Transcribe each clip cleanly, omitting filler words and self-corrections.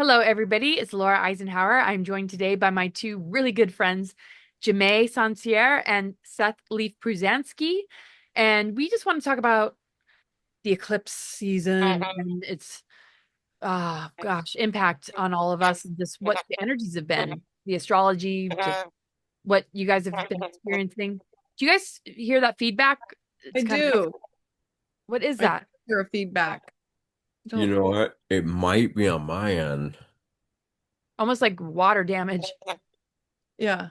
Hello, everybody. It's Laura Eisenhower. I'm joined today by my two really good friends, Jemaa Sonciré and Seth Leaf Pruzansky. And we just want to talk about the eclipse season and its, impact on all of us and just what the energies have been, the astrology, just what you guys have been experiencing. Do you guys hear that feedback? I It's kind of, do. what is I that? hear a feedback. You Don't. know what? It might be on my end. Almost like water damage. Yeah.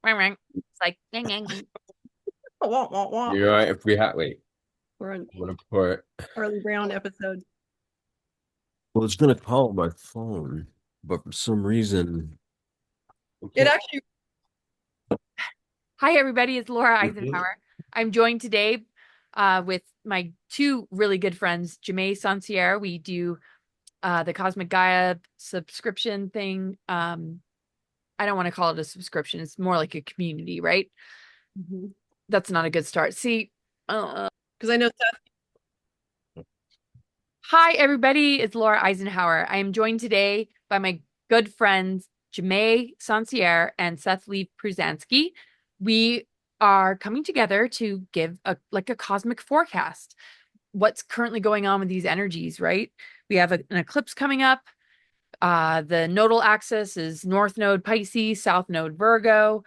It's like, ding, ding, ding. Wah, wah, wah. You know what? If we had, wait, We're an I'm gonna put, Charlie Brown episode. well, it's gonna call my phone, but for some reason, It okay. actually, Hi, everybody. It's Laura Mhm. Eisenhower. I'm joined today with my two really good friends, Jemaa Sonciré. We do the Cosmic Gaia subscription thing. I don't want to call it a subscription. It's more like a community, right? because That's not a good start. See, I know Seth. hi, everybody. It's Laura Eisenhower. I am joined today by my good friends, Jemaa Sonciré and Seth Leaf Pruzansky. We are coming together to give a cosmic forecast. What's currently going on with these energies, right? We have an eclipse coming up. The nodal axis is North Node Pisces, South Node Virgo.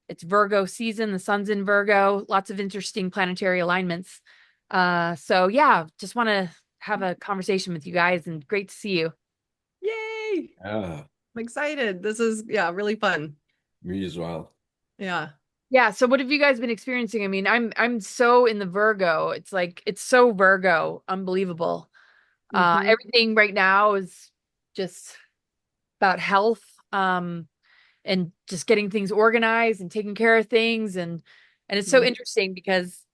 It's Virgo season. The sun's in Virgo. Lots of interesting planetary alignments. So yeah, just want to have a conversation with you guys and great to see you. Yay! Yeah, I'm excited. This is, yeah, really fun. me as well. Yeah. Yeah, so what have you guys been experiencing? I mean, I'm so in the Virgo. It's like it's so Virgo, unbelievable. hmm Everything right now is just about health, and just getting things organized and taking care of things and it's so interesting because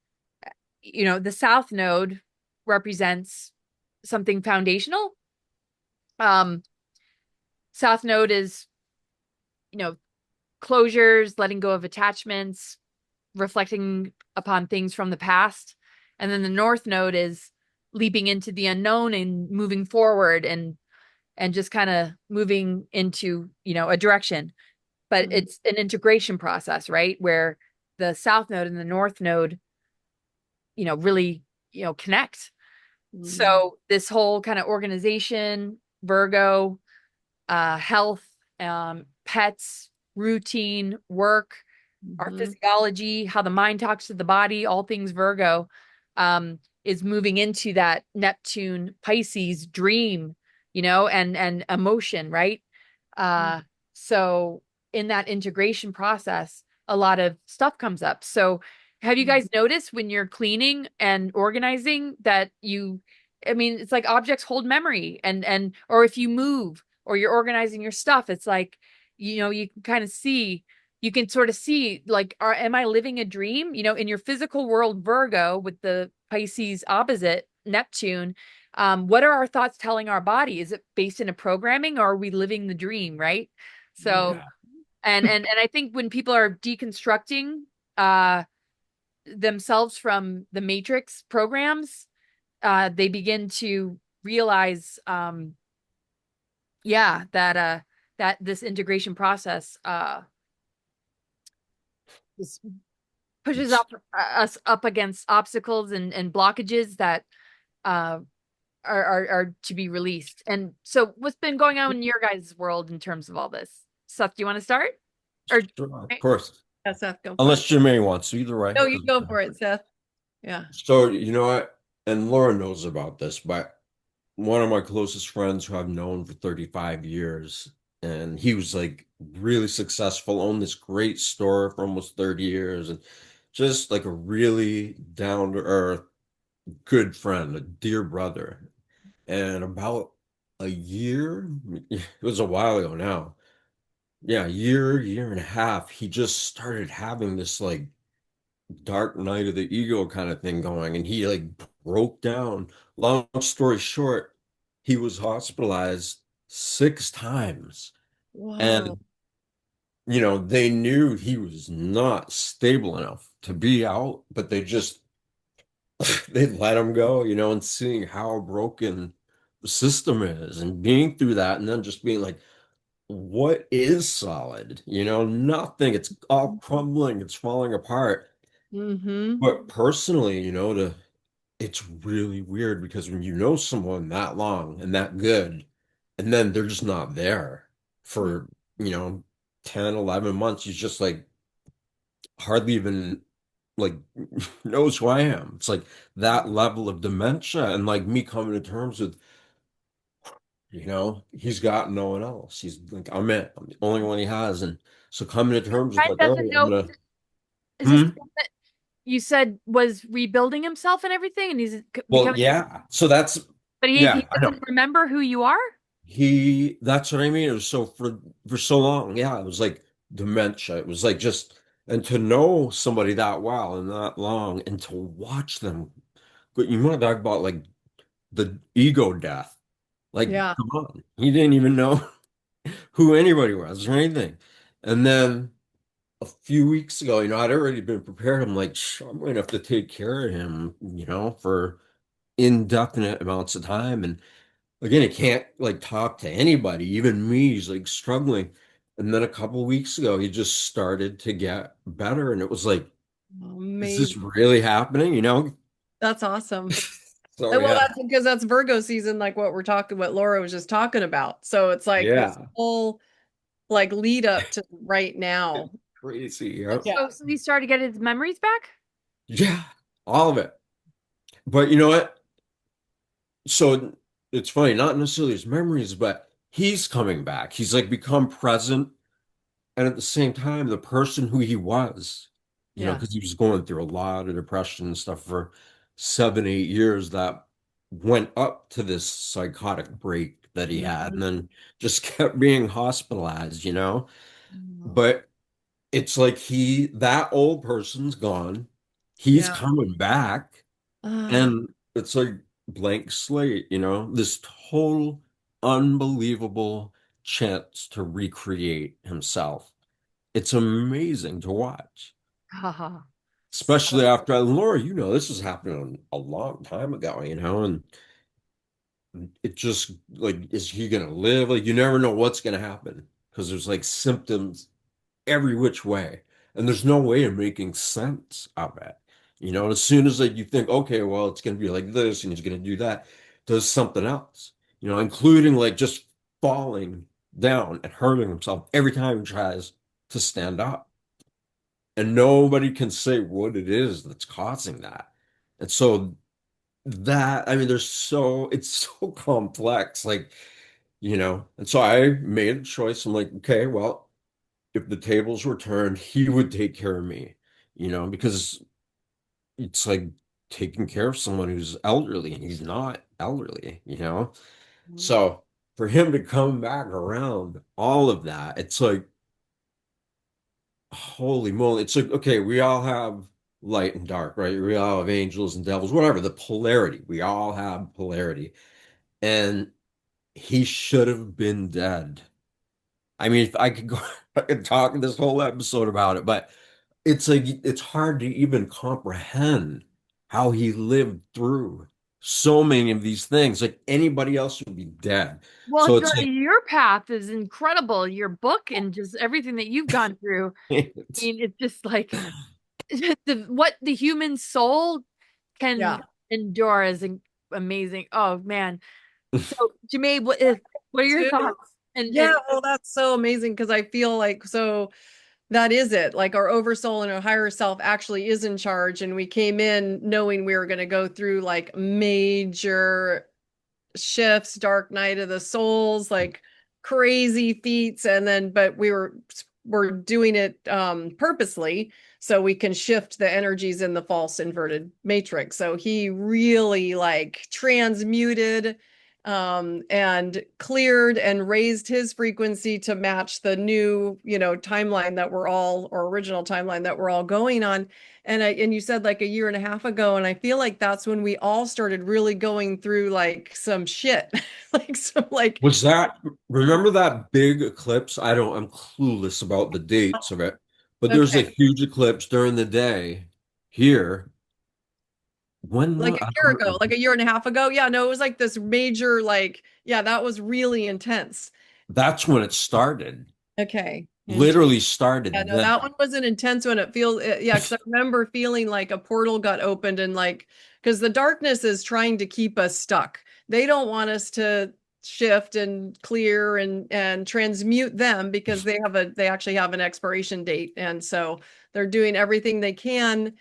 the South Node represents something foundational. Um, South Node is, you know, closures, letting go of attachments, reflecting upon things from the past. And then the North Node is leaping into the unknown and moving forward and just kind of moving into, a direction. But hmm it's an integration process, right? Where the South Node and the North Node, really, connect. hmm So this whole kind of organization, Virgo, health, pets, routine, work, our hmm physiology, how the mind talks to the body, all things Virgo, is moving into that Neptune Pisces dream, and emotion, right? Uh, so in that integration process, a lot of stuff comes up. So have you guys noticed when you're cleaning and organizing that I mean, it's like objects hold memory and or if you move or you're organizing your stuff, it's like, you can kind of see, you can sort of see like, am I living a dream? In your physical world, Virgo with the Pisces opposite Neptune, what are our thoughts telling our body? Is it based in a programming or are we living the dream, right? So, Yeah. and I think when people are deconstructing uh themselves from the matrix programs, they begin to realize yeah, that this integration process just pushes It's up us up against obstacles and blockages that uh are to be released. And so what's been going on in your guys' world in terms of all this? Seth, do you want to start? Or sure, of course. Yeah, Seth, go for Unless it. Jermaine wants to, either way. No, you go for it, Seth. Yeah. So, you know what? And Laura knows about this, but one of my closest friends who I've known for 35 years, and he was like really successful, owned this great store for almost 30 years, and just like a really down to earth, good friend, a dear brother. And about a year, it was a while ago now. Yeah, year and a half, he just started having this like dark night of the ego kind of thing going, and he like broke down. Long story short, he was hospitalized 6 times, Whoa. and they knew he was not stable enough to be out, but they just they let him go, and seeing how broken system is, and being through that, and then just being like, what is solid? Nothing. It's all crumbling, it's falling apart. Mm-hmm. But personally, it's really weird because when you know someone that long and that good, and then they're just not there for, you know, 10, 11 months, you just like hardly even like knows who I am. It's like that level of dementia and like me coming to terms with, he's got no one else. He's like, I'm it. I'm the only one he has. And so coming to terms with Friend like, oh, doesn't I'm know. gonna, Is this hmm? the one that you said was rebuilding himself and everything, and he's Well, becoming, yeah. So that's, but he yeah, I know. doesn't remember who you are? That's what I mean. It was so for so long. Yeah, it was like dementia. It was like just, and to know somebody that well and that long and to watch them. But you want to talk about like the ego death. Like, Yeah. come on. He didn't even know who anybody was or anything. And then a few weeks ago, I'd already been prepared. I'm like, I'm going to have to take care of him, for indefinite amounts of time. And again, he can't like talk to anybody, even me. He's like struggling. And then a couple of weeks ago, he just started to get better. And it was like, is this Amazing. really happening? That's awesome. So Well, yeah. that's because that's Virgo season, like what Laura was just talking about. So it's like this Yeah. whole like lead up to right now. Crazy. And Yep. Yeah. so he started to get his memories back? Yeah. All of it. But you know what? So it's funny, not necessarily his memories, but he's coming back. He's like become present. And at the same time, the person who he was, Yeah. because he was going through a lot of depression and stuff for 7, 8 years that went up to this psychotic break that he had and Mhm. then just kept being hospitalized. Oh. But it's like that old person's gone. He's Yeah. coming back. Ah, And it's like blank slate, this total unbelievable chance to recreate himself. It's amazing to watch, Haha. especially after Laura, this was happening a long time ago, and it just like, is he gonna live? Like, you never know what's gonna happen because there's like symptoms every which way, and there's no way of making sense of it. As soon as like you think, okay, well, it's gonna be like this, and he's gonna do that, does something else, including like just falling down and hurting himself every time he tries to stand up. And nobody can say what it is that's causing that. And so I mean, it's so complex, and so I made a choice. I'm like, okay, well, if the tables were turned, he would take care of me, because it's like taking care of someone who's elderly and he's not elderly. So for him to come back around all of that, it's like, holy moly. It's like, okay, we all have light and dark, right? We all have angels and devils, whatever, the polarity. We all have polarity. And he should have been dead. I mean, if I could go, I could talk this whole episode about it, but it's like it's hard to even comprehend how he lived through so many of these things. Like anybody else would be dead. Well, So it's like your path is incredible. Your book and just everything that you've gone through. I it's mean, it's just like what the human soul can yeah. endure is amazing. Oh man. So Jemaa, what are your Too. thoughts? Yeah, well, that's so amazing because I feel like so that is it. Like our oversoul and our higher self actually is in charge. And we came in knowing we were going to go through like major shifts, dark night of the souls, like crazy feats. And then, but we're doing it purposely so we can shift the energies in the false inverted matrix. So he really like transmuted and cleared and raised his frequency to match the new, timeline that we're all, or original timeline that we're all going on. And you said like a year and a half ago, and I feel like that's when we all started really going through like some shit, like some like Was that, remember that big eclipse? I'm clueless about the dates of it, but there's a okay, huge eclipse during the day here. When like was, a I year don't ago, know. like a year and a half ago. Yeah, no, it was like this major, like, yeah, that was really intense. That's when it started. Okay. Literally Yeah, started no, then. that one was an intense one. It feels, yeah, because I remember feeling like a portal got opened and like, because the darkness is trying to keep us stuck. They don't want us to shift and clear and transmute them because they actually have an expiration date, and so they're doing everything they can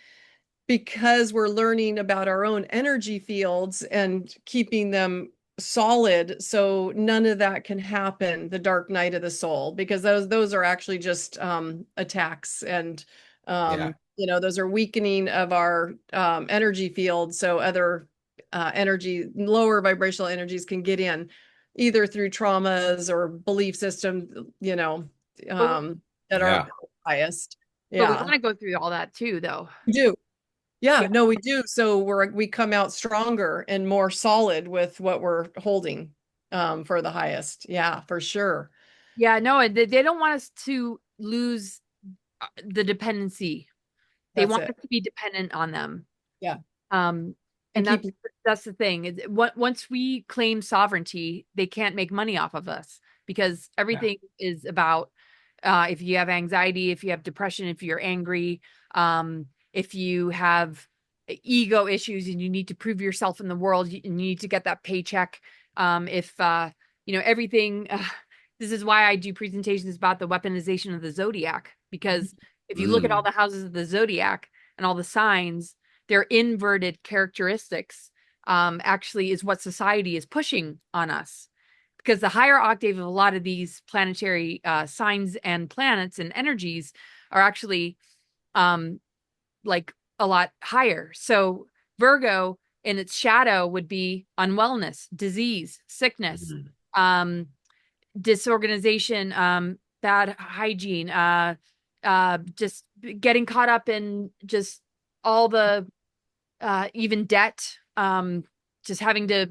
because we're learning about our own energy fields and keeping them solid so none of that can happen, the dark night of the soul, because those are actually just attacks, and Yeah. those are weakening of our energy field, so other energy, lower vibrational energies can get in either through traumas or belief systems, But, that aren't Yeah. highest. but we Yeah, want to go through all that too, though. we do. Yeah, Yeah. no, we do. So we come out stronger and more solid with what we're holding for the highest. Yeah, for sure. Yeah, no, they don't want us to lose the dependency. They That's want it. us to be dependent on them. Yeah. Um, And and keep that's the thing. Once we claim sovereignty, they can't make money off of us because Yeah. everything is about if you have anxiety, if you have depression, if you're angry, if you have ego issues and you need to prove yourself in the world and you need to get that paycheck. If everything. This is why I do presentations about the weaponization of the zodiac, because if you look at all Mm. the houses of the zodiac and all the signs, their inverted characteristics actually is what society is pushing on us. Because the higher octave of a lot of these planetary signs and planets and energies are actually um, like a lot higher. So Virgo in its shadow would be unwellness, disease, sickness, Mm. um, disorganization, bad hygiene, just getting caught up in just all the even debt, just having to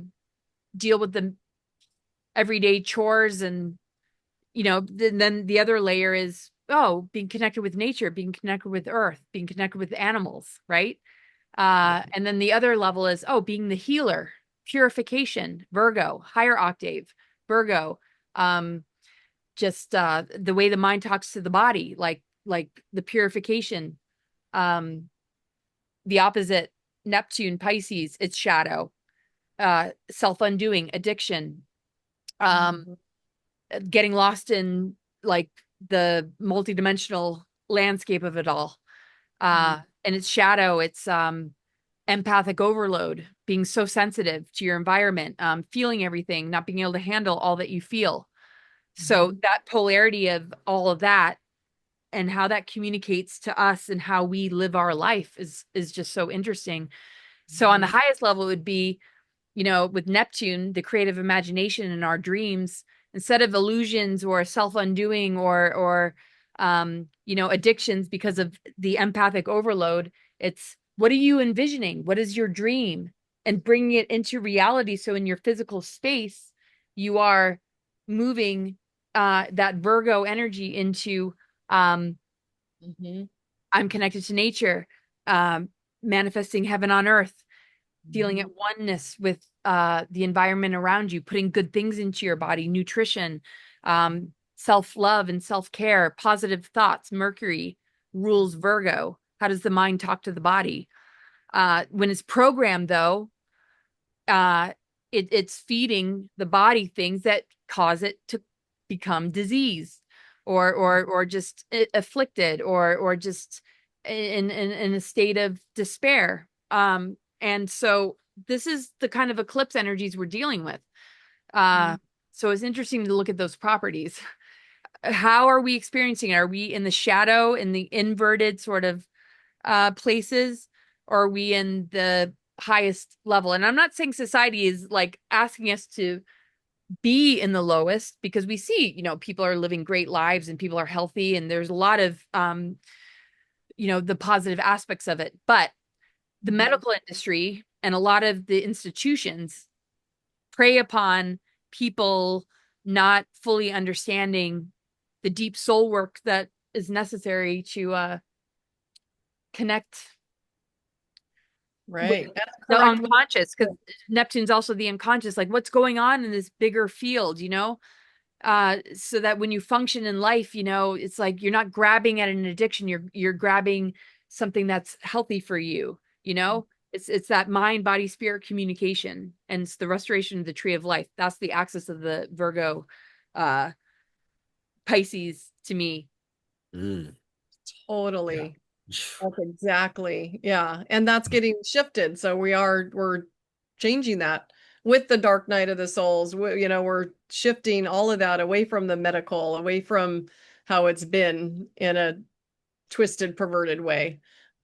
deal with the everyday chores, and then the other layer is being connected with nature, being connected with earth, being connected with animals, right? And then the other level is being the healer, purification, Virgo, higher octave, Virgo, um, just the way the mind talks to the body, like the purification, um, the opposite, Neptune, Pisces, its shadow, self-undoing, addiction, um, getting lost in like the multidimensional landscape of it all. And its shadow, it's empathic overload, being so sensitive to your environment, feeling everything, not being able to handle all that you feel. So that polarity of all of that and how that communicates to us and how we live our life is just so interesting. So on the highest level, it would be, with Neptune, the creative imagination in our dreams, instead of illusions or self-undoing or addictions because of the empathic overload, it's what are you envisioning? What is your dream? And bringing it into reality. So in your physical space, you are moving that Virgo energy into I'm connected to nature, manifesting heaven on earth, feeling at oneness with the environment around you, putting good things into your body, nutrition, self-love and self-care, positive thoughts. Mercury rules Virgo. How does the mind talk to the body? When it's programmed, though, it's feeding the body things that cause it to become diseased or just afflicted or just in a state of despair. And so this is the kind of eclipse energies we're dealing with. So it's interesting to look at those properties. How are we experiencing it? Are we in the shadow, in the inverted sort of places, or are we in the highest level? And I'm not saying society is like asking us to be in the lowest, because we see, people are living great lives and people are healthy and there's a lot of the positive aspects of it. But the medical industry and a lot of the institutions prey upon people not fully understanding the deep soul work that is necessary to connect Right. And The correct with unconscious, because Neptune's also the unconscious, like what's going on in this bigger field, so that when you function in life, it's like you're not grabbing at an addiction, you're grabbing something that's healthy for you, it's that mind body spirit communication, and it's the restoration of the tree of life. That's the axis of the Virgo uh Pisces to me. Mm. Yeah. totally. That's exactly. Yeah. And that's getting shifted. So we're changing that with the dark night of the souls. We're shifting all of that away from the medical, away from how it's been in a twisted, perverted way.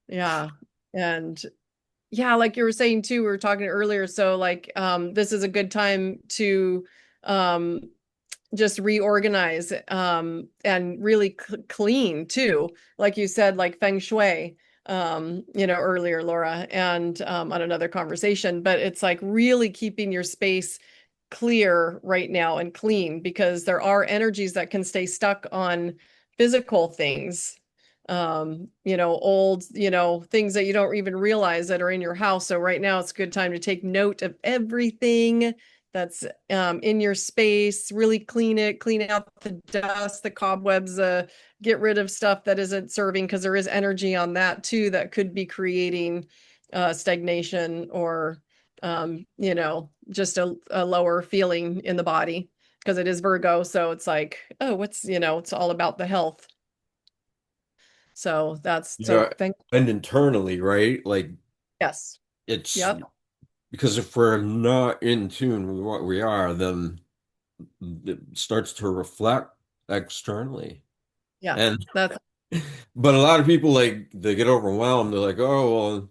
Yeah. And yeah, like you were saying too, we were talking earlier. So like this is a good time to um just reorganize and really clean too, like you said, like feng shui earlier, Laura, and on another conversation. But it's like really keeping your space clear right now and clean, because there are energies that can stay stuck on physical things, old, things that you don't even realize that are in your house. So right now it's a good time to take note of everything that's in your space, really clean out the dust, the cobwebs, get rid of stuff that isn't serving, because there is energy on that too that could be creating stagnation or just a lower feeling in the body, because it is Virgo. So it's like, oh, it's all about the health. So Yeah, thank, and internally, right? Like yes. it's Yep. because if we're not in tune with what we are, then it starts to reflect externally. Yeah. And That's but a lot of people like they get overwhelmed. They're like, oh, well,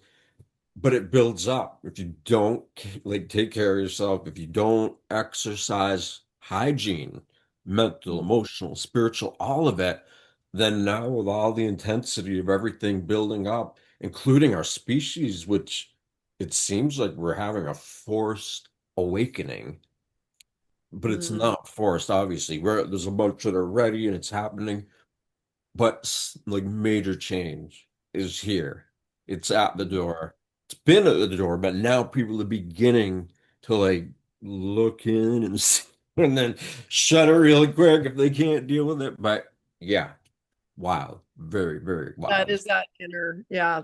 but it builds up. If you don't like take care of yourself, if you don't exercise hygiene, mental, emotional, spiritual, all of it, then now with all the intensity of everything building up, including our species, which it seems like we're having a forced awakening, but it's mm, not forced, obviously. There's a bunch that are ready and it's happening, but like major change is here. It's at the door. It's been at the door, but now people are beginning to like look in and see, and then shut it really quick if they can't deal with it. But yeah, wild, very, very that wild. is that inner, yeah.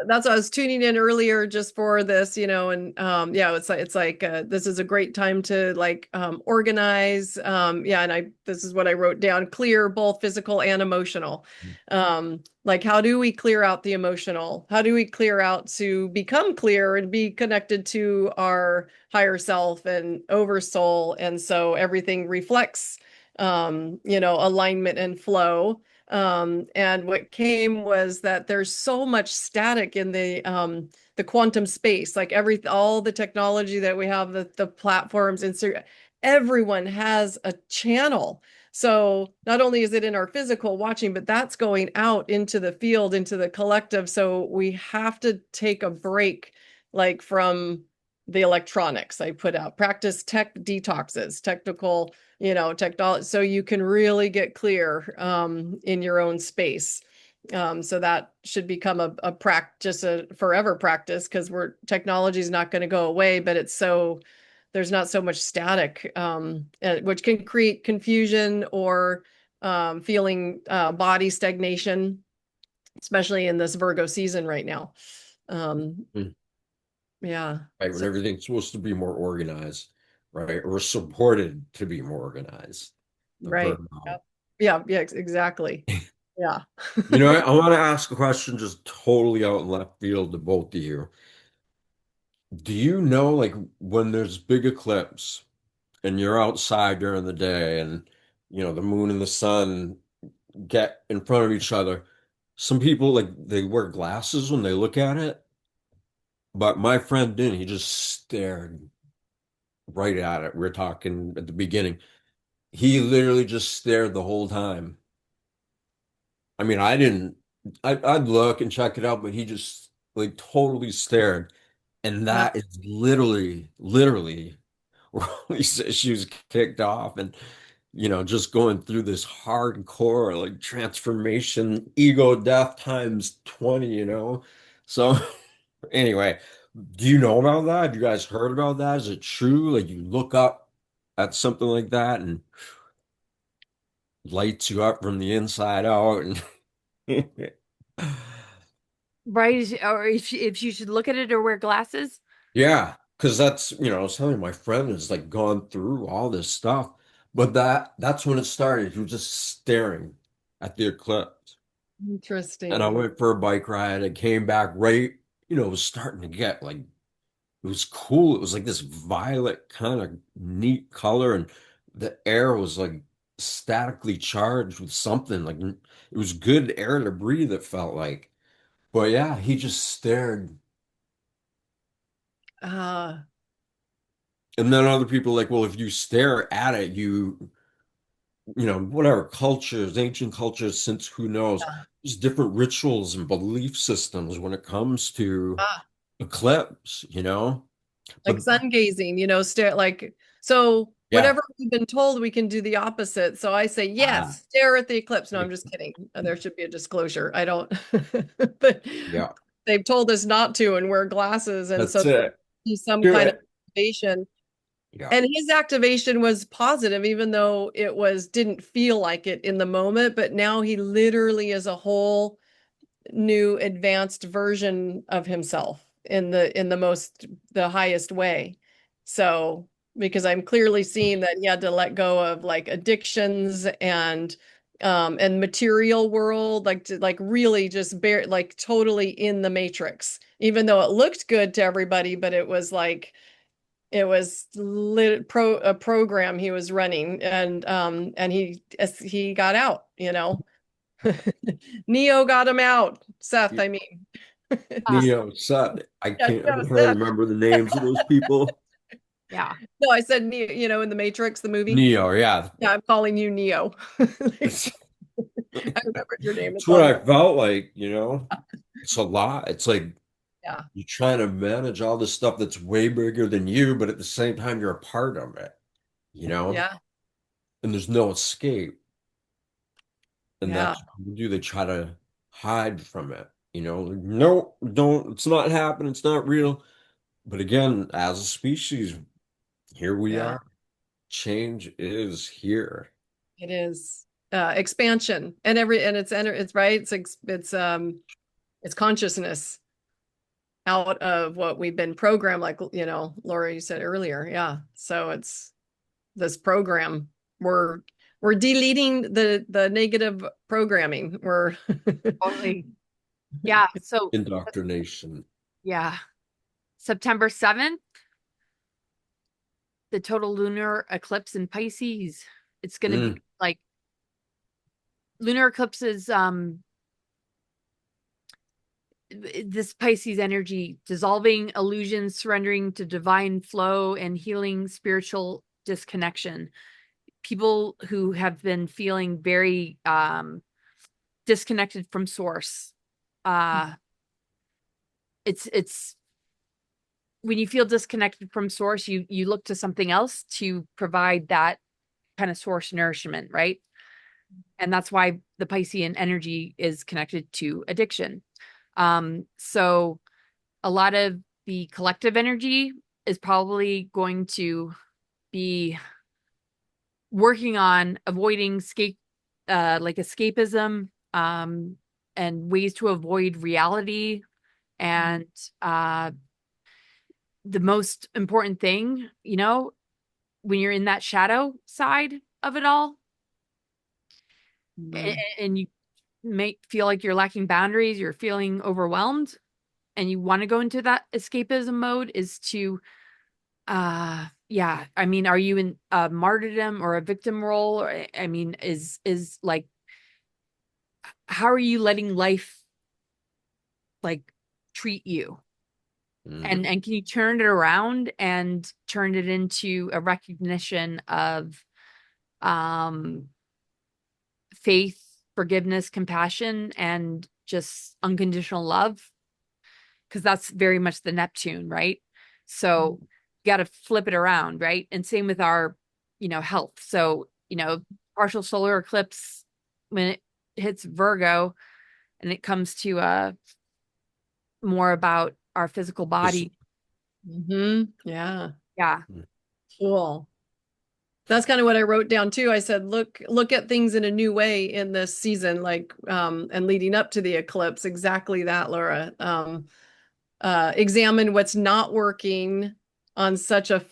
That's what I was tuning in earlier just for this, and yeah, it's like this is a great time to like organize. Yeah, and this is what I wrote down: clear both physical and emotional. Like how do we clear out the emotional? How do we clear out to become clear and be connected to our higher self and oversoul? And so everything reflects alignment and flow. And what came was that there's so much static in the quantum space, like all the technology that we have, the platforms, Instagram, everyone has a channel. So not only is it in our physical watching, but that's going out into the field, into the collective. So we have to take a break, like from the electronics. I put out practice tech detoxes, technical technology, so you can really get clear in your own space. So that should become a practice, a forever practice, because technology is not going to go away, but there's not so much static, which can create confusion or feeling body stagnation, especially in this Virgo season right now. Mm. Yeah. Right, when So everything's supposed to be more organized, right? Or supported to be more organized. The right. burnout. Yep. Yeah. Yeah. Exactly. Yeah. I want to ask a question just totally out in left field to both of you. Do you know, like, when there's big eclipse and you're outside during the day and, the moon and the sun get in front of each other, some people, like, they wear glasses when they look at it, but my friend didn't. He just stared right at it. We're talking at the beginning. He literally just stared the whole time. I mean, I didn't, I'd look and check it out, but he just, like, totally stared. And That that is literally where all these issues kicked off, and just going through this hardcore like transformation, ego death times 20. So Anyway, do you know about that? Have you guys heard about that? Is it true? Like you look up at something like that and lights you up from the inside out and Right? Or if you should look at it or wear glasses. yeah, because that's, I was telling you, my friend has like gone through all this stuff, but that's when it started. He was just staring at the eclipse. And I Interesting. went for a bike ride. I came back right, it was starting to get like it was cool. It was like this violet kind of neat color, and the air was like statically charged with something. Like it was good air to breathe, it felt like. But yeah, he just stared. Uh, And then other people like, well, if you stare at it, whatever cultures, ancient cultures, since who knows, yeah. there's different rituals and belief systems when it comes to Ah, eclipse. like But sun gazing, stare like so yeah, whenever we've been told we can do the opposite. So I say, uh, yes, stare at the eclipse. No, I'm just kidding. There should be a disclosure. I don't, but yeah, they've told us not to and wear glasses. And so that's it. there's some Do kind of it. activation. Yeah. And his activation was positive, even though didn't feel like it in the moment. But now he literally is a whole new advanced version of himself the highest way. So because I'm clearly seeing that he had to let go of like addictions and material world, like to like really just bear like totally in the matrix, even though it looked good to everybody, but it was like it was a program he was running, and he got out. Neo got him out. Seth, I mean. Uh, Neo, Seth, I Yeah, can't no, hardly Seth. remember the names of those people. yeah. No, I said Neo, in the Matrix, the movie. Neo, yeah. Yeah, I'm calling you Neo. It's, I remembered your name. it's It's what all I good. felt like. It's a lot. It's like Yeah, you're trying to manage all this stuff that's way bigger than you, but at the same time, you're a part of it, you know? yeah, And there's no escape. And yeah, that's what people do. They try to hide from it, Like, no, don't, it's not happening. It's not real. But again, as a species, here we yeah. are. Change is here. It is expansion, and it's right. It's consciousness out of what we've been programmed, like Laura, you said earlier. Yeah, so it's this program. We're we're deleting the negative programming. We're Totally. Yeah. So Indoctrination. yeah. September 7th, the total lunar eclipse in Pisces. It's gonna be Mm, like lunar eclipses, this Pisces energy, dissolving illusions, surrendering to divine flow, and healing spiritual disconnection. People who have been feeling very disconnected from source. Uh it's when you feel disconnected from source, you look to something else to provide that kind of source nourishment, right? And that's why the Piscean energy is connected to addiction. So a lot of the collective energy is probably going to be working on avoiding like escapism, and ways to avoid reality. And uh, the most important thing, when you're in that shadow side of it all, Mhm. and you may feel like you're lacking boundaries, you're feeling overwhelmed, and you want to go into that escapism mode, is to yeah, I mean, are you in a martyrdom or a victim role? Or I mean, is like, how are you letting life like treat you? mm, And can you turn it around and turn it into a recognition of um faith, forgiveness, compassion, and just unconditional love? Because that's very much the Neptune, right? So you got to flip it around, right? And same with our, health. So, partial solar eclipse, when it hits Virgo and it comes to more about our physical body. Yeah. Yeah. Cool. That's kind of what I wrote down too. I said, look at things in a new way in this season, like and leading up to the eclipse. Exactly that, Laura. Examine what's not working on such a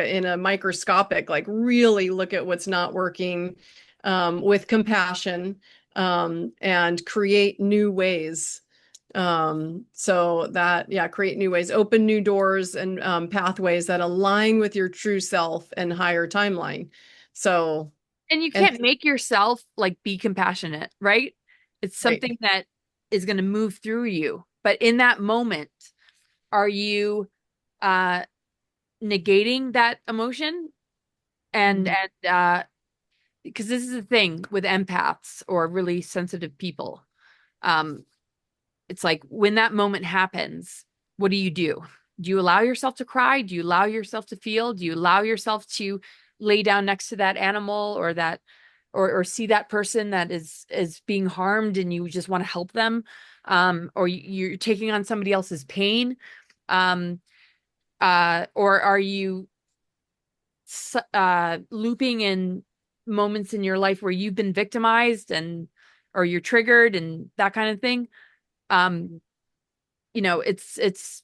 in a microscopic, like really look at what's not working with compassion and create new ways. So that, yeah, create new ways, open new doors and pathways that align with your true self and higher timeline. So, And you can't make yourself like be compassionate, right? It's something that is going to move through you. But in that moment, are you negating that emotion? And because this is the thing with empaths or really sensitive people. It's like when that moment happens, what do? Do you allow yourself to cry? Do you allow yourself to feel? Do you allow yourself to lay down next to that animal or that or see that person that is being harmed and you just want to help them? Or you're taking on somebody else's pain? Or are you looping in moments in your life where you've been victimized and or you're triggered and that kind of thing? You know, it's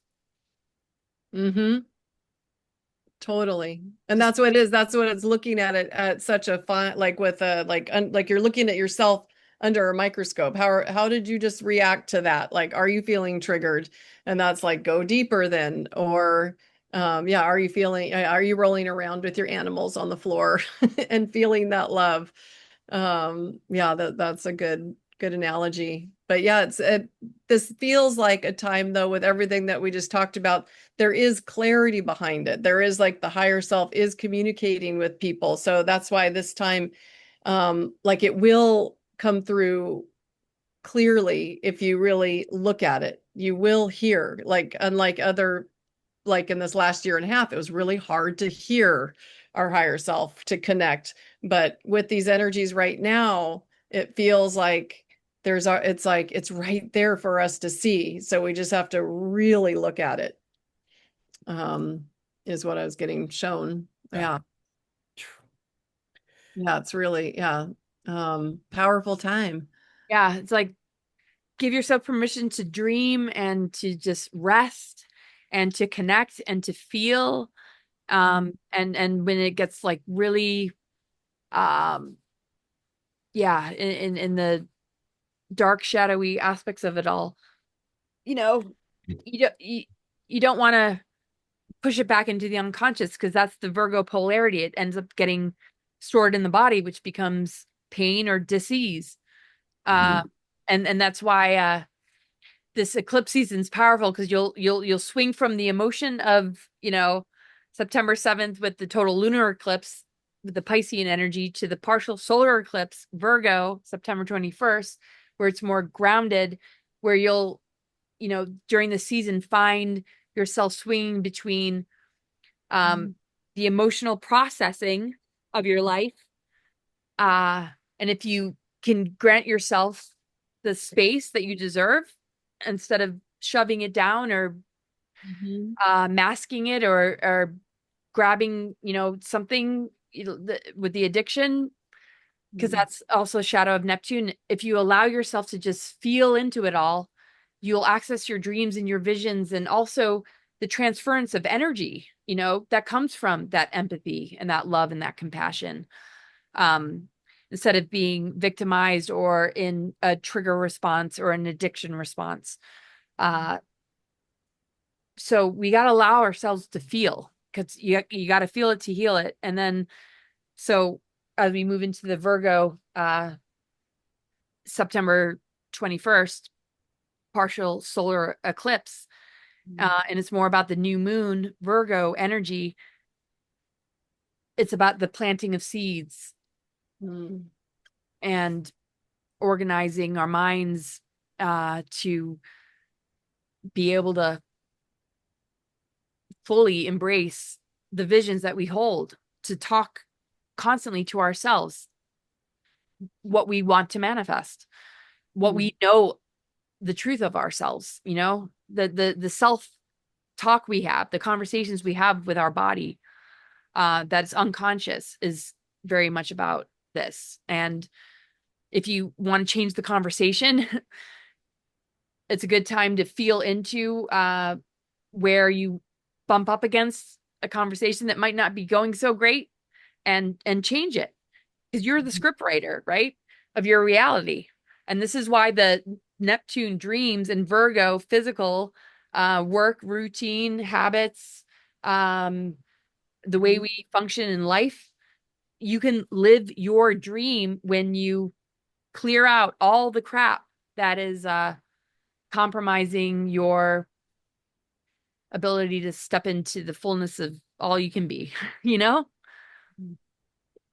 totally. And that's what it is. That's what it's looking at it at such a fine, like with a, like you're looking at yourself under a microscope. How did you just react to that? Like, are you feeling triggered? And that's like, go deeper then. Or, yeah, are you rolling around with your animals on the floor and feeling that love? Yeah, that's a good analogy. But yeah, this feels like a time though, with everything that we just talked about, there is clarity behind it. There is like the higher self is communicating with people. So that's why this time, like it will come through clearly if you really look at it. You will hear, like, unlike other, like in this last year and a half, it was really hard to hear our higher self, to connect. But with these energies right now, it feels like it's like it's right there for us to see. So we just have to really look at it. Is what I was getting shown. Yeah. Yeah, it's really, yeah. Powerful time. yeah, it's like give yourself permission to dream and to just rest and to connect and to feel. And when it gets like really yeah, in the dark, shadowy aspects of it all, you know, you don't want to push it back into the unconscious because that's the Virgo polarity. It ends up getting stored in the body, which becomes pain or disease. And that's why this eclipse season is powerful because you'll swing from the emotion of, you know, September 7th with the total lunar eclipse with the Piscean energy to the partial solar eclipse, Virgo, September 21st, where it's more grounded, where you'll, you know, during the season find yourself swinging between the emotional processing of your life. And if you can grant yourself the space that you deserve instead of shoving it down or masking it or grabbing, you know, something with the addiction, because that's also a shadow of Neptune. If you allow yourself to just feel into it all, you'll access your dreams and your visions and also the transference of energy, you know, that comes from that empathy and that love and that compassion. Instead of being victimized or in a trigger response or an addiction response. So we got to allow ourselves to feel because you got to feel it to heal it. And then, so as we move into the Virgo, September 21st, partial solar eclipse, and it's more about the new moon, Virgo energy. It's about the planting of seeds and organizing our minds to be able to fully embrace the visions that we hold, to talk constantly to ourselves what we want to manifest, what we know the truth of ourselves, you know, the self talk we have, the conversations we have with our body, that's unconscious, is very much about this. And if you want to change the conversation, it's a good time to feel into where you bump up against a conversation that might not be going so great, and change it, because you're the script writer, right, of your reality. And this is why the Neptune dreams and Virgo physical work, routine, habits, the way we function in life. You can live your dream when you clear out all the crap that is compromising your ability to step into the fullness of all you can be, you know?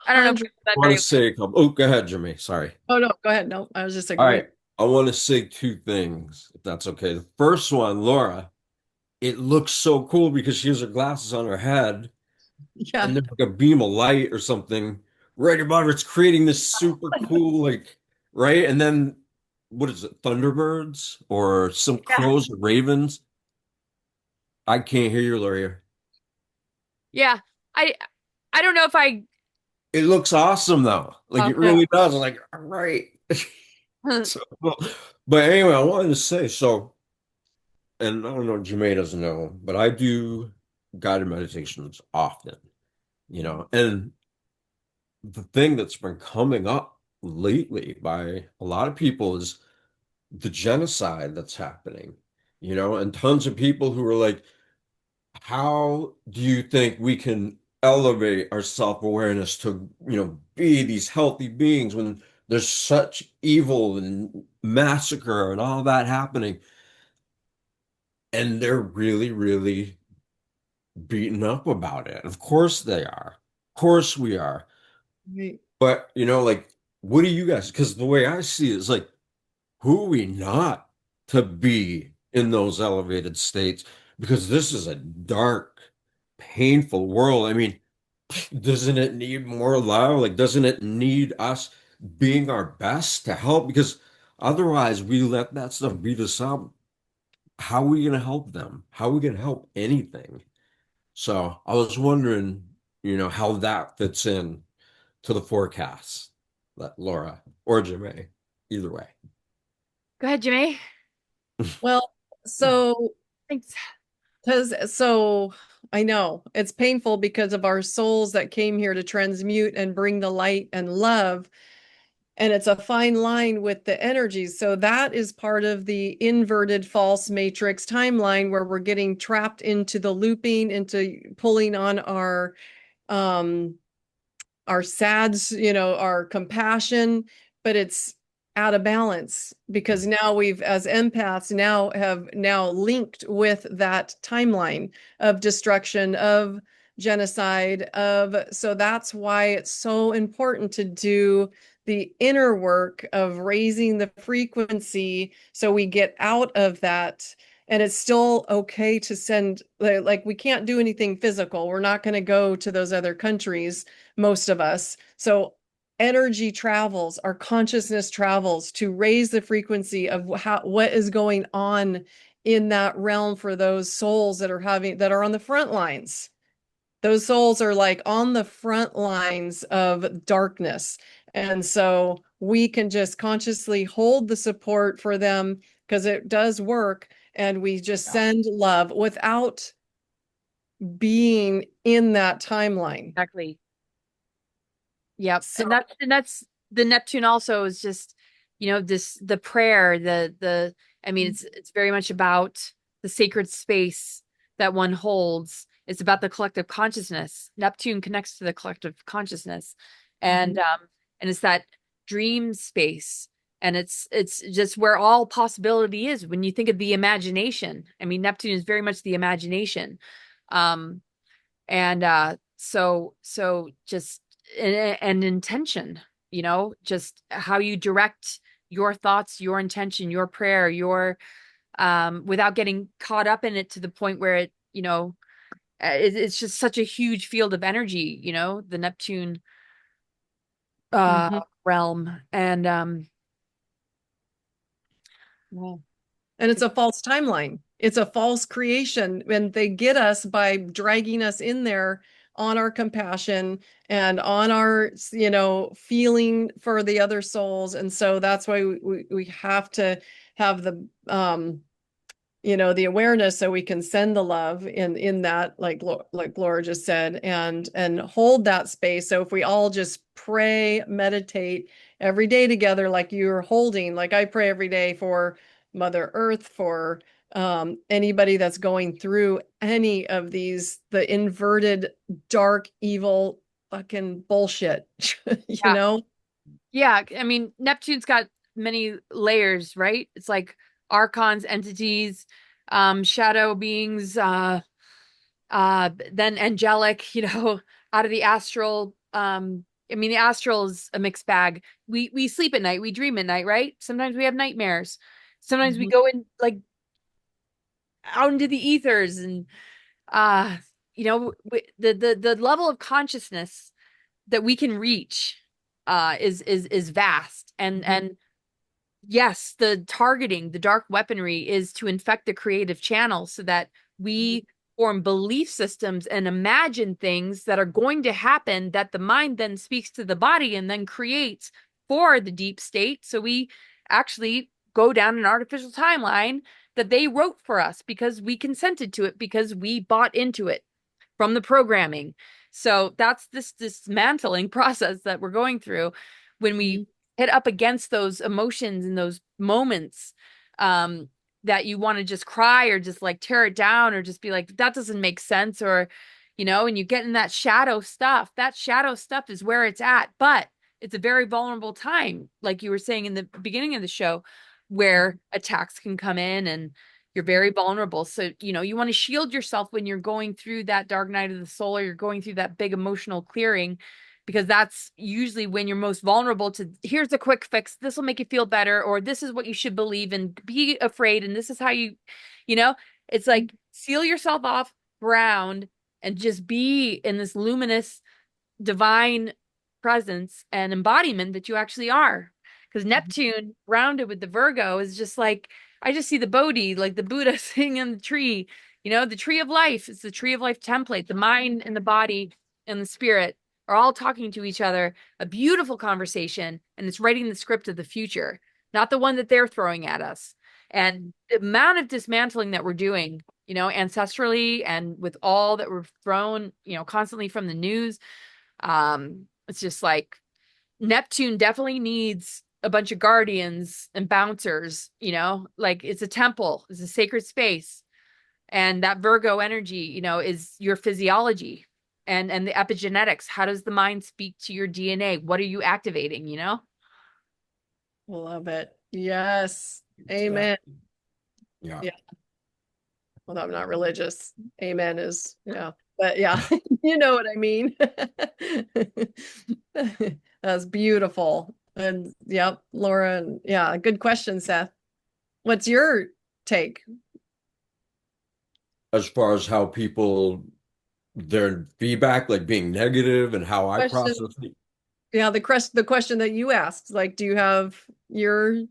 I don't know if I 100. said that I want very to say a couple. Oh, go ahead, Jimmy. Sorry. Oh, no, go ahead. No, I was just All agreeing. right. I want to say two things, if that's okay. The first one, Laura, it looks so cool because she has her glasses on her head Yeah. and there's like a beam of light or something right above her. It's creating this super cool, like, right? And then what is it? Thunderbirds or some Yeah. crows or ravens? I can't hear you, Laura. Yeah. I I don't know if I It looks awesome though. Like it Yeah. really does. Like, all right. So, but anyway, I wanted to say so, and I don't know, Jermaine doesn't know, but I do guided meditations often, and the thing that's been coming up lately by a lot of people is the genocide that's happening, and tons of people who are like, how do you think we can elevate our self-awareness to, be these healthy beings when there's such evil and massacre and all that happening? And they're really, really beaten up about it. Of course they are. Of course we are. Right. But, like, what do you guys, because the way I see it is like, who are we not to be in those elevated states? Because this is a dark, painful world. I mean, doesn't it need more love? Like, doesn't it need us being our best to help? Because otherwise, we let that stuff beat us up. How are we going to help them? How are we going to help anything? So I was wondering, how that fits in to the forecast, that Laura or Jemay, either way. go ahead, Jimmy. Well, so Thanks. so I know it's painful because of our souls that came here to transmute and bring the light and love. And it's a fine line with the energies. So that is part of the inverted false matrix timeline where we're getting trapped into the looping, into pulling on um our sads, our compassion, but it's out of balance because now we've, as empaths, now linked with that timeline of destruction, of genocide, so that's why it's so important to do the inner work of raising the frequency so we get out of that. And it's still okay to send, like we can't do anything physical. We're not going to go to those other countries, most of us. So energy travels, our consciousness travels to raise the frequency of what is going on in that realm for those souls that are on the front lines. Those souls are like on the front lines of darkness. And so we can just consciously hold the support for them because it does work. And we just send love without being in that timeline. Exactly. Yep. So, And that's the Neptune also is just, this the prayer, the I mean it's very much about the sacred space that one holds. It's about the collective consciousness. Neptune connects to the collective consciousness. And and it's that dream space. And it's just where all possibility is when you think of the imagination. I mean, Neptune is very much the imagination. Um and so just an intention, just how you direct your thoughts, your intention, your prayer, your without getting caught up in it to the point where it's just such a huge field of energy, the Neptune mhm. realm. And well, And it's a false timeline. it's a false creation, and they get us by dragging us in there on our compassion and on our, feeling for the other souls. And so that's why we have to have the the awareness, so we can send the love in that, like Laura just said, and hold that space. So if we all just pray, meditate every day together, like you're holding, like I pray every day for Mother Earth, for anybody that's going through any of these, the inverted, dark, evil fucking bullshit, you Yeah. know? Yeah. I mean, Neptune's got many layers, right? It's like archons, entities, shadow beings, then angelic, out of the astral. I mean, the astral is a mixed bag. We sleep at night, we dream at night, right? Sometimes we have nightmares. Sometimes we Mhm. go in like out into the ethers, and uh the level of consciousness that we can reach is vast. And yes, the targeting, the dark weaponry is to infect the creative channel so that we form belief systems and imagine things that are going to happen, that the mind then speaks to the body and then creates for the deep state. So we actually go down an artificial timeline that they wrote for us because we consented to it, because we bought into it from the programming. So that's this dismantling process that we're going through when we hit up against those emotions and those moments, that you want to just cry or just like tear it down or just be like, that doesn't make sense. Or, and you get in that shadow stuff. That shadow stuff is where it's at. But it's a very vulnerable time, like you were saying in the beginning of the show, where attacks can come in and you're very vulnerable. So, you want to shield yourself when you're going through that dark night of the soul, or you're going through that big emotional clearing, because that's usually when you're most vulnerable to, here's a quick fix. This will make you feel better, or this is what you should believe and be afraid. And this is how it's like seal yourself off, ground, and just be in this luminous divine presence and embodiment that you actually are. Because Neptune grounded with the Virgo is just like, I just see the Bodhi, like the Buddha sitting in the tree, the tree of life. It's the tree of life template. The mind and the body and the spirit are all talking to each other, a beautiful conversation, and it's writing the script of the future, not the one that they're throwing at us. And the amount of dismantling that we're doing, ancestrally, and with all that we're thrown, constantly from the news, it's just like Neptune definitely needs a bunch of guardians and bouncers, like it's a temple, it's a sacred space. And that Virgo energy, is your physiology and the epigenetics. How does the mind speak to your DNA? What are you activating? Love it. Yes. Amen. Exactly. Yeah. Yeah. Well, I'm not religious. Amen is, yeah. But yeah, you know what I mean. That's beautiful. And yep, Laura, yeah, good question, Seth. What's your take? As far as how people, their feedback, like being negative and how I Question. process it. Yeah, the question that you asked, like, do you have your,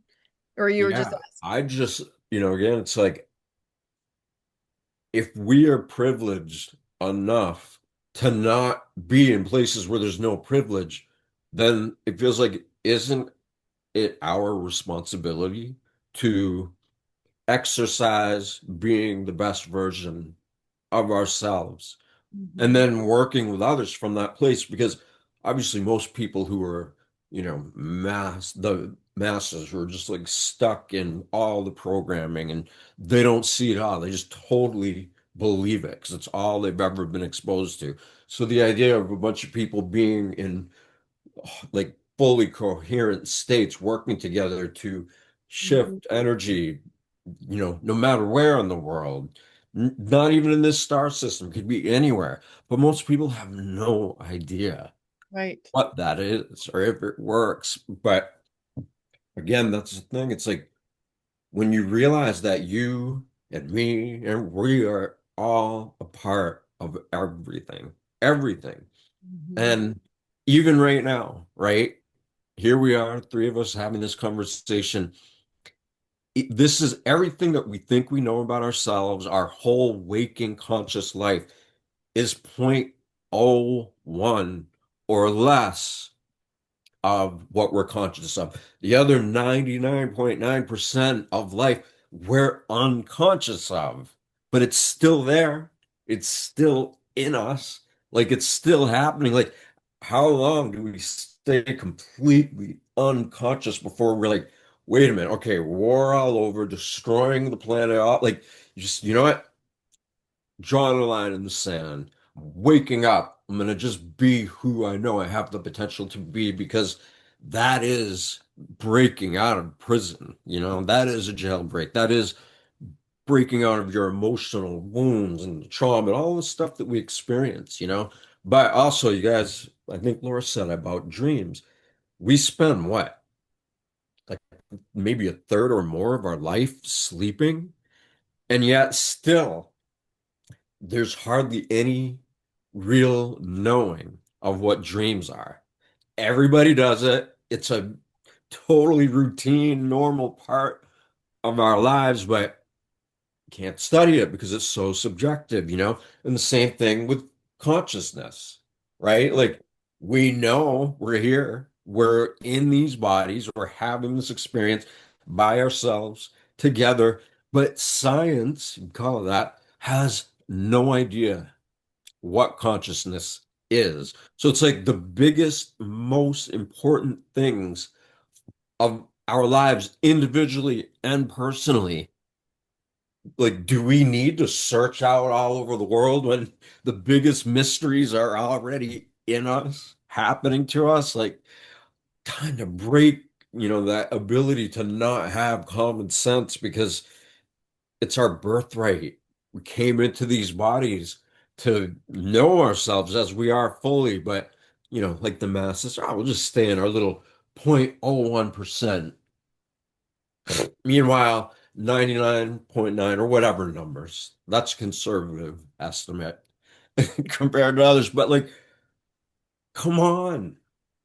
or you were just Yeah. asking? I just, again, it's like if we are privileged enough to not be in places where there's no privilege, then it feels like, isn't it our responsibility to exercise being the best version of ourselves and Mhm. then working with others from that place? Because obviously most people who are, the masses who are just like stuck in all the programming and they don't see it all. They just totally believe it because it's all they've ever been exposed to. So the idea of a bunch of people being in like fully coherent states working together to Mhm. shift energy, no matter where in the world, not even in this star system, could be anywhere. But most people have no idea Right. what that is or if it works. But again, that's the thing. It's like when you realize that you and me and we are all a part of everything, everything. Mhm. And even right now, right? Here we are, three of us having this conversation. This is everything that we think we know about ourselves, our whole waking conscious life is 0.01 or less of what we're conscious of. The other 99.9% of life we're unconscious of, but it's still there. It's still in us. Like it's still happening. Like how long do we stay completely unconscious before we're like, wait a minute, okay, war all over, destroying the planet, all like just you know what? Drawing a line in the sand, waking up. I'm gonna just be who I know I have the potential to be because that is breaking out of prison. That is a jailbreak. That is breaking out of your emotional wounds and trauma and all the stuff that we experience. But also, you guys, I think Laura said about dreams. We spend what, like maybe a third or more of our life sleeping, and yet still there's hardly any real knowing of what dreams are. Everybody does it. It's a totally routine, normal part of our lives, but can't study it because it's so subjective. And the same thing with consciousness, right? Like we know we're here, we're in these bodies, we're having this experience by ourselves together, but science, you call it that, has no idea what consciousness is. So it's like the biggest, most important things of our lives individually and personally. Like, do we need to search out all over the world when the biggest mysteries are already in us, happening to us? Like, kind of break, that ability to not have common sense because it's our birthright. We came into these bodies to know ourselves as we are fully, but like the masses, oh, we'll just stay in our little 0.01%. Meanwhile, 99.9 or whatever numbers, that's conservative estimate compared to others. But like, come on.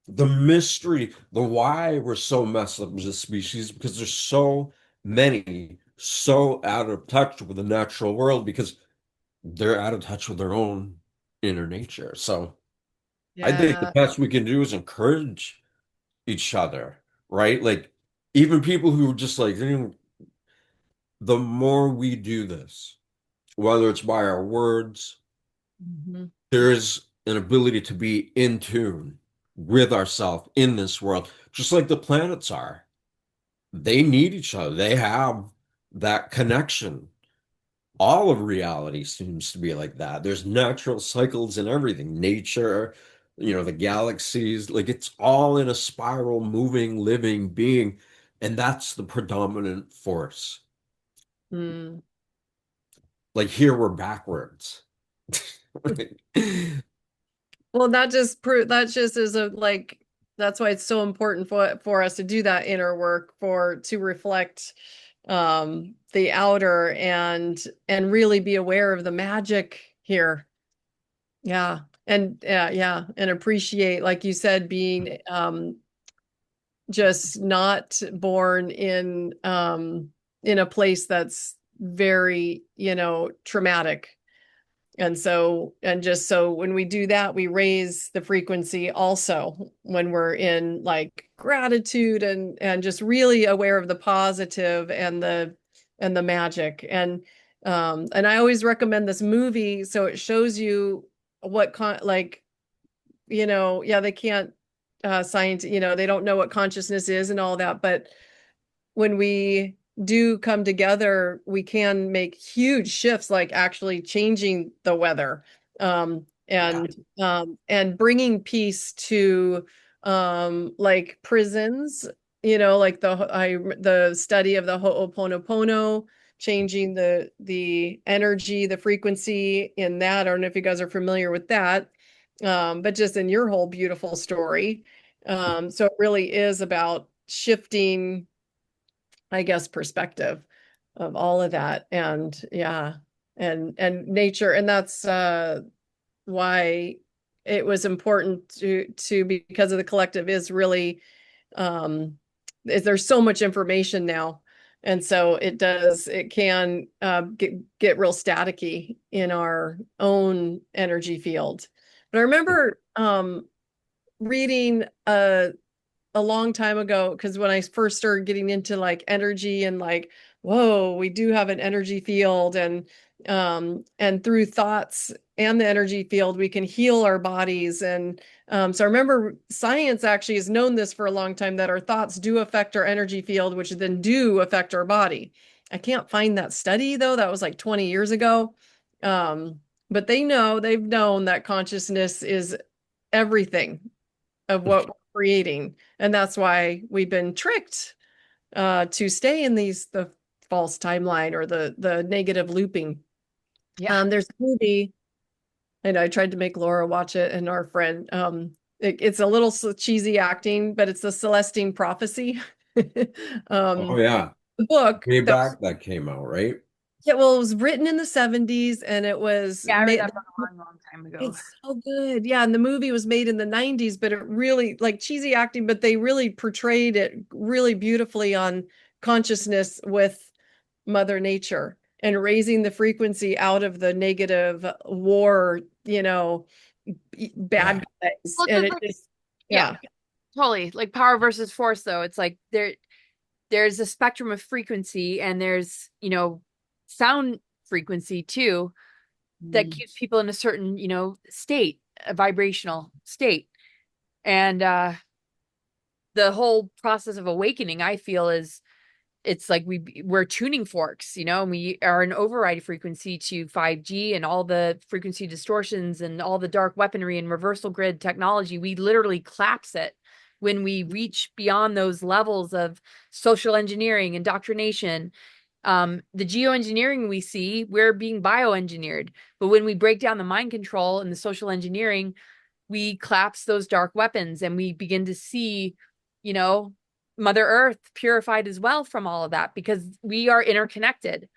The mystery, the why we're so messed up as a species, because there's so many so out of touch with the natural world because they're out of touch with their own inner nature. So I think the Yeah. best we can do is encourage each other, right? Like even people who are just like, the more we do this, whether it's by our words, Mhm. there's an ability to be in tune with ourselves in this world, just like the planets are. They need each other. They have that connection. All of reality seems to be like that. There's natural cycles in everything, nature, the galaxies, like it's all in a spiral, moving, living being. And that's the predominant force. Mm. Like here we're backwards. Well, that just is a like that's why it's so important for us to do that inner work to reflect the outer and really be aware of the magic here. Yeah. And yeah, and appreciate, like you said, being just not born in a place that's very, traumatic. And just so when we do that, we raise the frequency also when we're in like gratitude and just really aware of the positive and the magic. And I always recommend this movie so it shows you yeah, they can't science, they don't know what consciousness is and all that, but when we do come together, we can make huge shifts, like actually changing the weather, Yeah. and bringing peace to like prisons, like the study of the Ho'oponopono, changing the energy, the frequency in that. I don't know if you guys are familiar with that, but just in your whole beautiful story. So it really is about shifting, I guess, perspective of all of that. And yeah, and nature. And that's why it was important to because of the collective is really there's so much information now. And so it can get real staticky in our own energy field. But I remember reading a long time ago, because when I first started getting into like energy and like, whoa, we do have an energy field, and through thoughts and the energy field, we can heal our bodies. And so I remember science actually has known this for a long time, that our thoughts do affect our energy field, which then do affect our body. I can't find that study though. That was like 20 years ago. But they've known that consciousness is everything of what we're creating. And that's why we've been tricked to stay in the false timeline, or the negative looping. Yeah. There's a movie, and I tried to make Laura watch it, and our friend, it's a little cheesy acting, but it's the Celestine Prophecy. Oh um, yeah. the book Way that back that came out, right? yeah, well, it was written in the 70s, and it was Yeah, I read made. that book a long, long time ago. It's so good. Yeah, and the movie was made in the 90s, but it really, like, cheesy acting, but they really portrayed it really beautifully on consciousness with Mother Nature and raising the frequency out of the negative war, Yeah. bad guys. Well, And just it like, just, yeah, yeah. totally. Like power versus force, though. It's like there's a spectrum of frequency, and there's, sound frequency too, that Mm. keeps people in a certain, state, a vibrational state. And the whole process of awakening, I feel, is it's like we're tuning forks, and we are an override frequency to 5G and all the frequency distortions and all the dark weaponry and reversal grid technology. We literally collapse it when we reach beyond those levels of social engineering, indoctrination. The geoengineering we see, we're being bioengineered. But when we break down the mind control and the social engineering, we collapse those dark weapons, and we begin to see, you know, Mother Earth purified as well from all of that, because we are interconnected.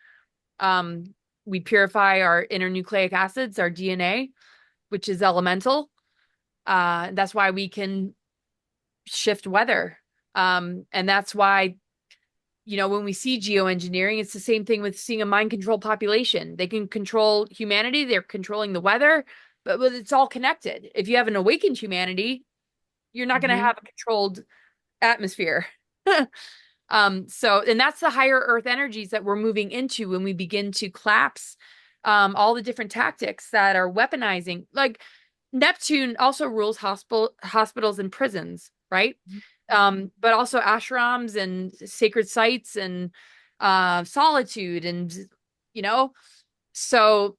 We purify our internucleic acids, our DNA, which is elemental. That's why we can shift weather. And that's why, when we see geoengineering, it's the same thing with seeing a mind control population. They can control humanity, they're controlling the weather, but it's all connected. If you have an awakened humanity, you're not going to Mhm. have a controlled atmosphere. And that's the higher earth energies that we're moving into when we begin to collapse all the different tactics that are weaponizing. Like Neptune also rules hospitals and prisons, right? But also ashrams and sacred sites and solitude, and you know, so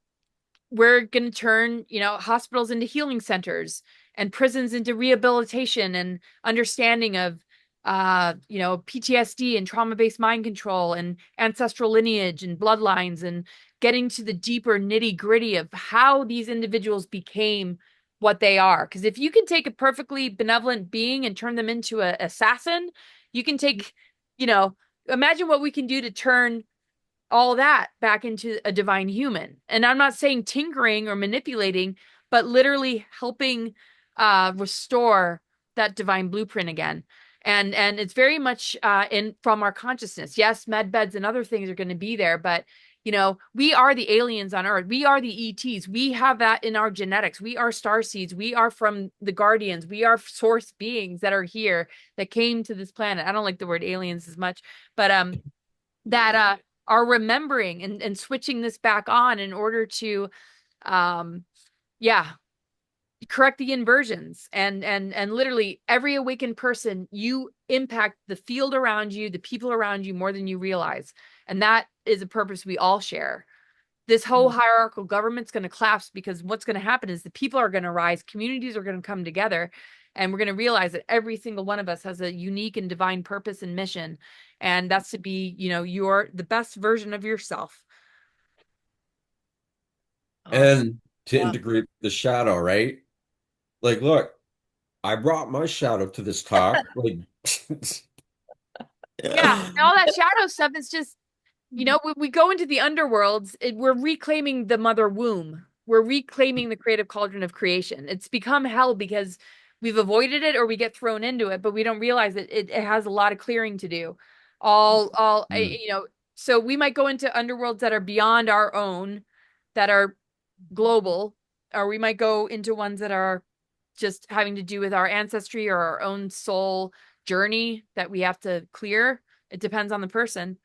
we're going to turn, hospitals into healing centers and prisons into rehabilitation and understanding of, PTSD and trauma-based mind control and ancestral lineage and bloodlines, and getting to the deeper nitty-gritty of how these individuals became what they are. Because if you can take a perfectly benevolent being and turn them into an assassin, you can take, you know, imagine what we can do to turn all that back into a divine human. And I'm not saying tinkering or manipulating, but literally helping restore that divine blueprint again. And it's very much in from our consciousness. Yes, med beds and other things are going to be there, but we are the aliens on Earth. We are the ETs. We have that in our genetics. We are star seeds. We are from the guardians. We are source beings that are here, that came to this planet. I don't like the word aliens as much, but that are remembering and switching this back on in order to yeah, correct the inversions. And literally every awakened person, you impact the field around you, the people around you, more than you realize. And that is a purpose we all share. This whole hierarchical government's going to collapse, because what's going to happen is the people are going to rise, communities are going to come together, and we're going to realize that every single one of us has a unique and divine purpose and mission. And that's to be, you're the best version of yourself. Awesome. And to Yeah. integrate the shadow, right? Like, look, I brought my shadow to this talk. Like, Yeah. And all that shadow stuff is just, when we go into the underworlds, we're reclaiming the mother womb. We're reclaiming the creative cauldron of creation. It's become hell because we've avoided it, or we get thrown into it, but we don't realize that it has a lot of clearing to do. you know, so we might go into underworlds that are beyond our own, that are global, or we might go into ones that are just having to do with our ancestry or our own soul journey that we have to clear. It depends on the person.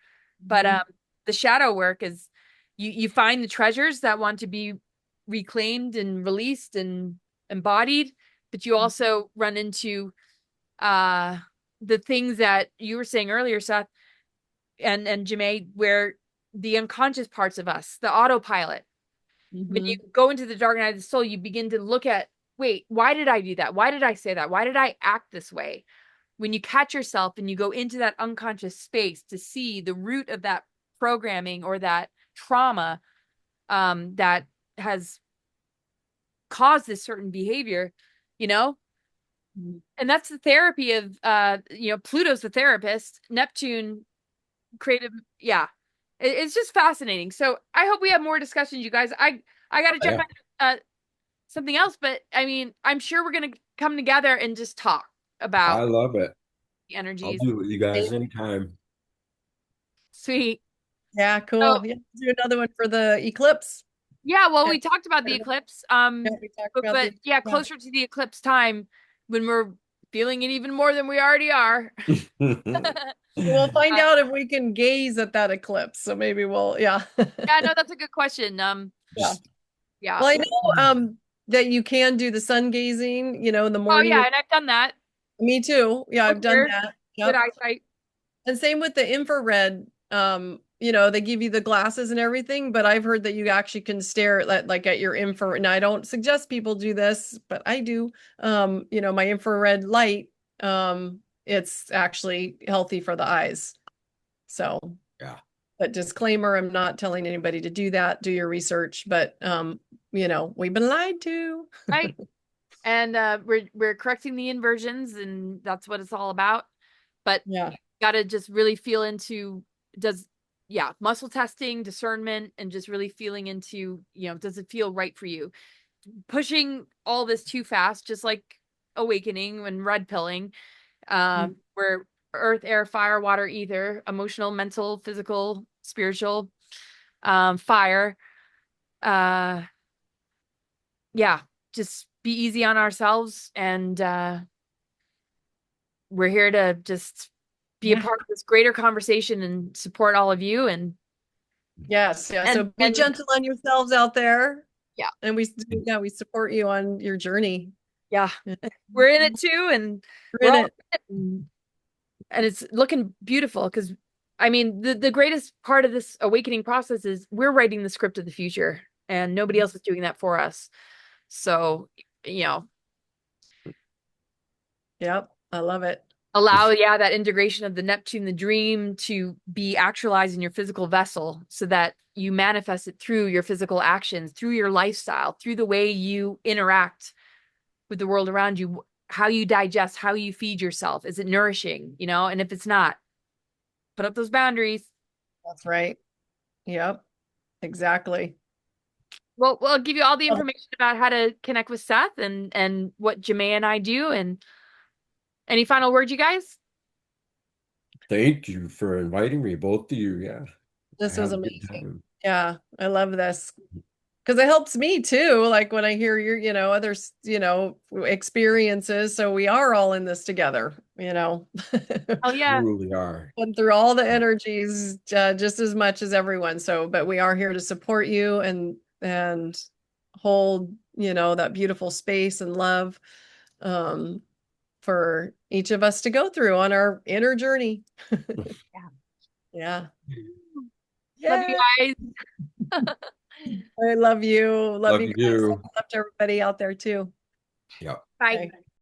But the shadow work is you find the treasures that want to be reclaimed and released and embodied, but you also run into the things that you were saying earlier, Seth and Jemaa, where the unconscious parts of us, the autopilot. When you go into the dark night of the soul, you begin to look at, wait, why did I do that? Why did I say that? Why did I act this way? When you catch yourself and you go into that unconscious space to see the root of that programming or that trauma that has caused this certain behavior, you know? And that's the therapy of you know, Pluto's the therapist, Neptune creative, yeah. It's just fascinating. So I hope we have more discussions, you guys. I got to jump back something else, but I mean, I'm sure we're gonna come together and just talk I about love it. the I'll energies. do it with you guys anytime. Sweet. Yeah, So cool. Yeah, do another one for the eclipse. yeah, well, Yeah, we talked about the eclipse. we talked about But yeah, yeah. closer to the eclipse time when we're feeling it even more than we already are. We'll find out if we can gaze at that eclipse. So maybe we'll, yeah. Yeah, no, that's a good question. Yeah. Yeah. Well, I know that you can do the sun gazing, you know, in the Oh morning. yeah, and I've done that. Me too. Yeah, I've done Clear, that. good Yep. eyesight. And same with the infrared. You know, they give you the glasses and everything, but I've heard that you actually can stare at like at your infrared. And I don't suggest people do this, but I do. You know, my infrared light, it's actually healthy for the eyes. So, Yeah. but disclaimer, I'm not telling anybody to do that. Do your research, but you know, we've been lied to. Right. And we're correcting the inversions, and that's what it's all about. But Yeah. gotta just really feel into muscle testing, discernment, and just really feeling into, you know, does it feel right for you? Pushing all this too fast, just like awakening and red pilling, where earth, air, fire, water, ether, emotional, mental, physical, spiritual, fire. Yeah, just be easy on ourselves, and we're here to just be a part of this greater conversation and support all of you. And Yes, yeah. So be and gentle on yourselves out there. yeah, And we support you on your journey. yeah, Yeah. we're in it too, and We're in all it. and it's looking beautiful because I mean the greatest part of this awakening process is we're writing the script of the future, and nobody else is doing that for us. So, you know, Yep. I love it. allow that integration of the Neptune, the dream, to be actualized in your physical vessel so that you manifest it through your physical actions, through your lifestyle, through the way you interact with the world around you, how you digest, how you feed yourself. Is it nourishing, you know? And if it's not, put up those boundaries. That's right. Yep. Exactly. Well, we'll give you all the information about how to connect with Seth and what Jemaa and I do. And any final words, you guys? Thank you for inviting me, both of you. Yeah. This I was have a good amazing. time. Yeah. I love this. Because it helps me too. Like when I hear your, you know, others, you know, experiences. So we are all in this together, you know. Oh yeah. Truly are. Went through all the energies just as much as everyone. So, but we are here to support you and hold, you know, that beautiful space and love for each of us to go through on our inner journey. Yeah. Love Yeah. you guys. I love you. Love Love you you guys. too. Love to everybody out there too. Yeah. Bye. Okay.